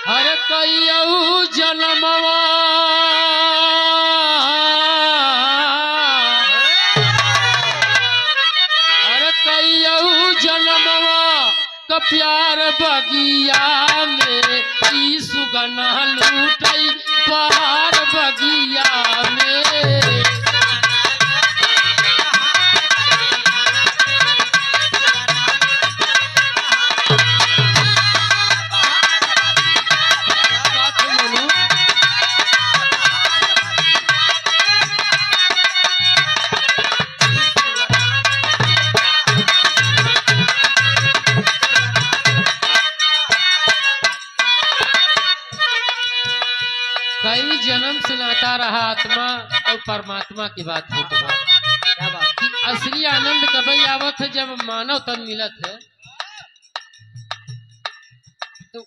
हर कईयऊ जनमवा हर कईयऊ जनमवा का प्यार बगिया में ई सुगना लूटई बाहर बगिया में। कई जन्म से नाता रहा आत्मा और परमात्मा की बात हो तो क्या बात कि असली आनंद कभी आवत है जब मानव तन मिलत है। तो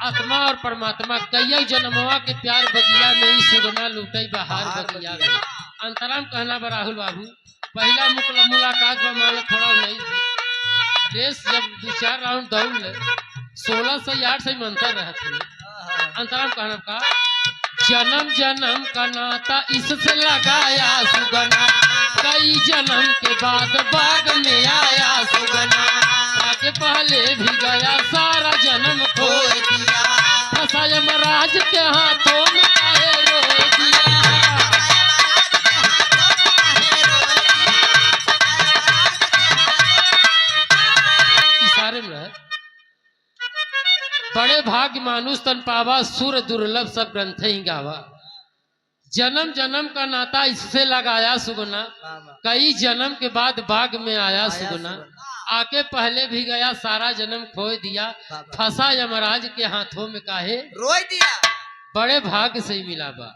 आत्मा और परमात्मा कई जन्मवा के प्यार बगिया में ही सुगना लूटई बहार बगिया में। अंतराम कहना बा राहुल बाबू पहला मुलाकात में मान थोड़ा नहीं थी रेस जब 2-4 राउंड दौड़ ले 16 से 8 से अंतर रहते अंतराम कहना का जन्म जन्म का नाता इससे लगाया सुगना कई जन्म के बाद बाग में आया सुगना आगे पहले भी गया सारा जन्म खो दिया फंसा यमराज के हाथों में काहे रो दिया। इशारे में रहे बड़े भाग्य मानुष तन पावा सुर दुर्लभ सब ग्रंथ ही गावा जन्म जन्म का नाता इससे लगाया सुगना कई जन्म के बाद बाग में आया सुगना आके पहले भी गया सारा जन्म खो दिया फंसा यमराज के हाथों में काहे रोई दिया। बड़े भाग्य से ही मिला बा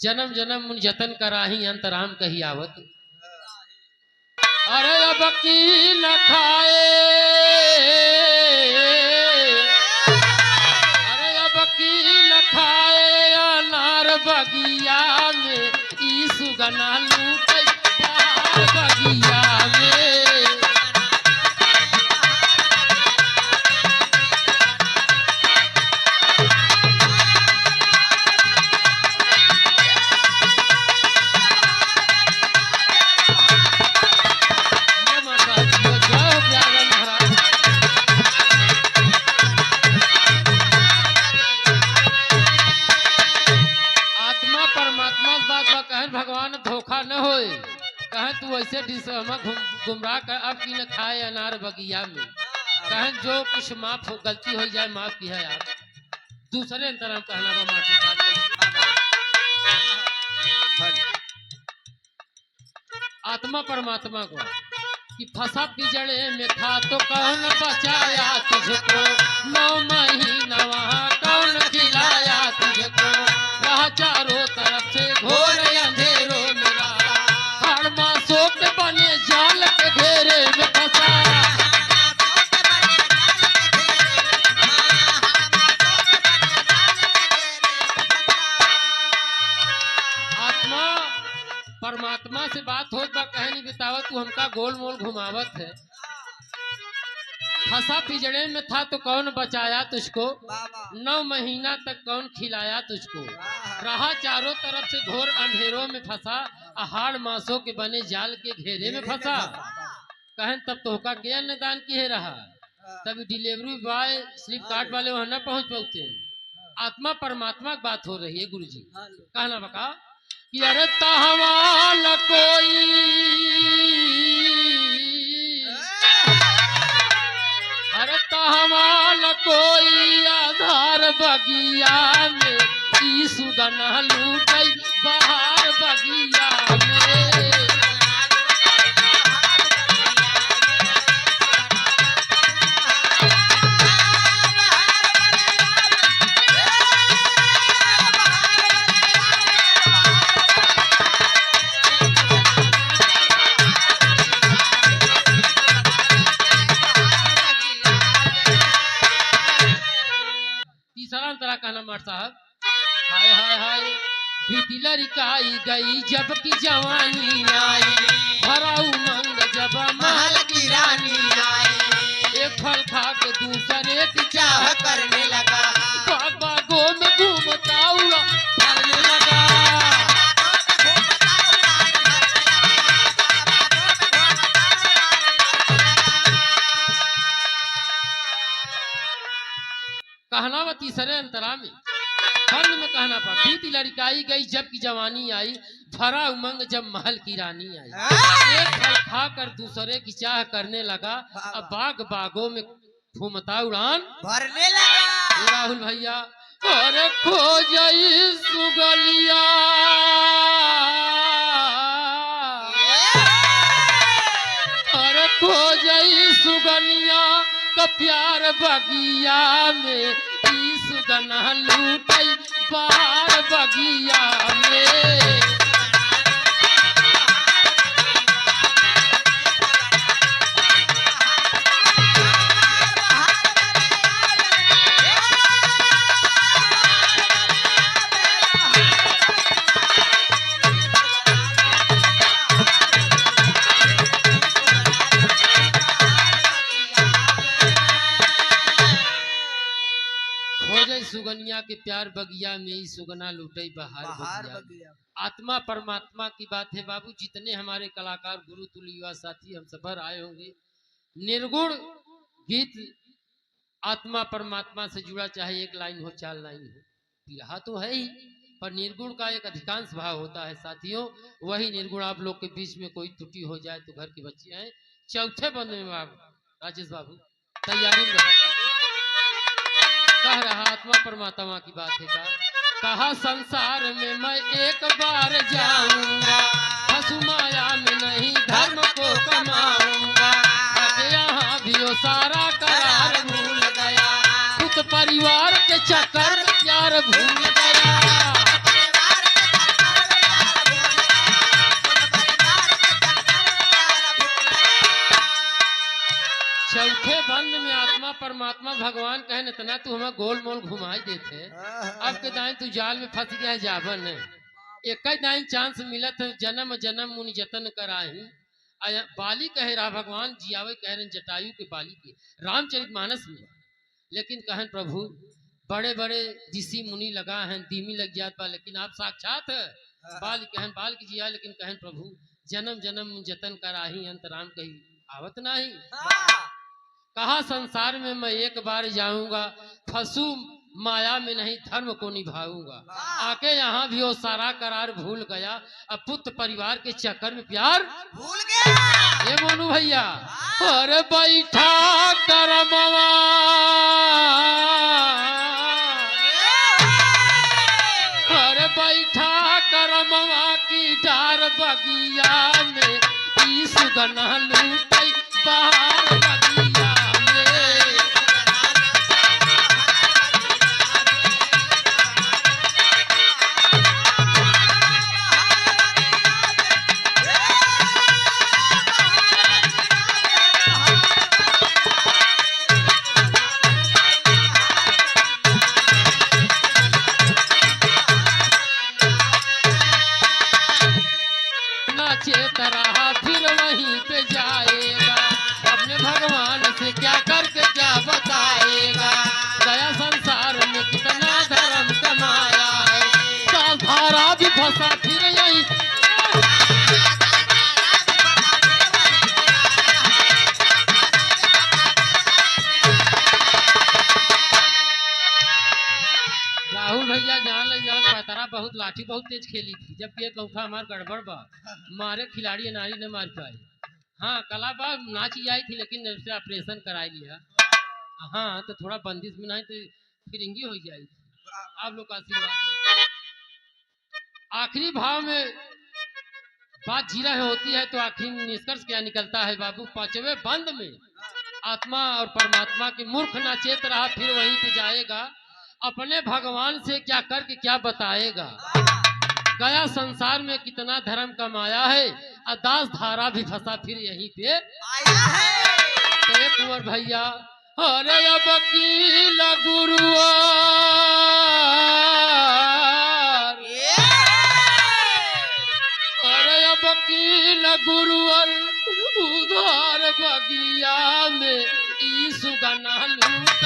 जन्म जन्म मुन जतन कराही अंतराम कही आवत। अरे अब की न खाए बगिया में ई सुगना लूटई बाहर बगिया में। भगवान धोखा न होए कहें तू ऐसे गुमराह कर अब की न खाए अनार बगिया में कहें जो कुछ माफ हो गलती हो जाए माफ किया यार दूसरे अंतराम कहना बा मार के आत्मा परमात्मा को कि फंसा पिजड़े में था तो कौन बचाया तुझको 9 महीना वहाँ कौन खिलाया तुझको वहाँ चारों तरफ से घोर अंधेरों में हर मासों के बने जाल के घेरे में फंसा। आत्मा परमात्मा से बात होत बा कहे नहीं बितावत तू हमका गोल मोल घुमावत है फंसा पिजड़े में था तो कौन बचाया तुझको 9 महीना तक कौन खिलाया तुझको रहा चारों तरफ से घोर अंधेरों में फंसा हाड़ मासों के बने जाल के घेरे में फंसा कहें तब तोहका क्या निदान किए रहा तब डिलीवरी बॉय स्लिप कार्ड वाले वहां न पहुंच पाते। आत्मा परमात्मा की बात हो रही है गुरु जी कहना बका कि अरे तहवाल कोई अरे तहवाल कोई आधार बगिया में ई सुगना लूटई बाहर बगिया में। साहब हाय हाय हाय बीती लड़काई गई जबकि जवानी आई भरा उमंग जब महल की रानी आई एक फल खा के दूसरे की चाह करने लगा कहना व तीसरे अंतरा में बंद में कहना पा बीती लड़काई गई जब की जवानी आई भरा उमंग जब महल की रानी आई एक फल खा कर दूसरे की चाह करने लगा अब बाग बागों में घूमता उड़ान भरने लगा। राहुल भैया अरे खो जाई सुगलिया अरे खो जाई सुगनिया का प्यार बगिया में सुगना लूटई बार बगिया में सुगनिया के प्यार बगिया में ही सुगना लूटे बहार बगिया। आत्मा परमात्मा की बात है बाबू। जितने हमारे कलाकार गुरु तुल्य युवा साथी हम सफर आए होंगे, निर्गुण गीत आत्मा परमात्मा से जुड़ा, चाहे एक लाइन हो 4 लाइन हो, यह तो है ही, पर निर्गुण का एक अधिकांश भाव होता है साथियों। वही निर्गुण आप लोग के बीच में कोई त्रुटि हो जाए तो घर के बच्चे हैं चौथे बंद में बाबू राजेश बाबू तैयारी में कह रहा आत्मा परमात्मा की बात है का कहा संसार में मैं एक बार जाऊंगा हंसू माया में नहीं धर्म को कमाऊंगा यहाँ भी वो सारा करार भूल गया खुद परिवार के चक्कर में प्यार भूल गया। चौथे बंद में आत्मा परमात्मा भगवान कहे इतना तू हमें गोल मोल घुमाई देते अब के दाएं तू जाल में फंस गया जावन एक दाएं चांस मिलत जन्म जन्म मुनि जतन कराही बाली कहे रहा भगवान जियावे कह रहे जटायु के बाली के रामचरितमानस में। लेकिन कहन प्रभु बड़े बड़े ऋषि मुनि लगा हैं धीमी लग जात बा लेकिन आप साक्षात बाल कहन बाल की जिया लेकिन कहन प्रभु जन्म जन्म जतन कराही अंतराम कही आवत नहीं। कहा संसार में मैं एक बार जाऊंगा फंसू माया में नहीं धर्म को निभाऊंगा आके यहाँ भी वो सारा करार भूल गया अब पुत्र परिवार के चक्कर में प्यार भूल गया। ये मोनू भैया अरे बैठा करमवा अरे बैठा करमवा की डार बगिया में ई सुगना लूटई बाहर बगिया चेत रहा फिर वहीं पे जाएगा अपने भगवान से क्या करके क्या बताएगा गया संसार में कितना धर्म कमाया है धारा भी फंसा फिर यही राहुल भैया जान ले जान पतरा बहुत लाठी बहुत तेज खेली थी जब एक अंगूठा हमार गड़बड़ बा मारे खिलाड़ी नारी ने मार पाई। हाँ कला बा नाच आई थी लेकिन जब से ऑपरेशन करा लिया हाँ तो थोड़ा बंदिश में नहीं तो फिरिंगी हो जाएगी। आप लोग का आशीर्वाद आखिरी भाव में बात जीरा होती है तो आखिरी निष्कर्ष क्या निकलता है बाबू। 5वें बंद में आत्मा और परमात्मा की मूर्ख ना चेत रहा फिर वहीं पे जाएगा अपने भगवान से क्या करके क्या बताएगा गया संसार में कितना धर्म कमाया है अदास धारा भी फंसा फिर यहीं पे आया है। तो कुंवर भैया अरे वकील गुरुआ अरे वकील गुरुवर उधार बगिया में ई सुगना लूट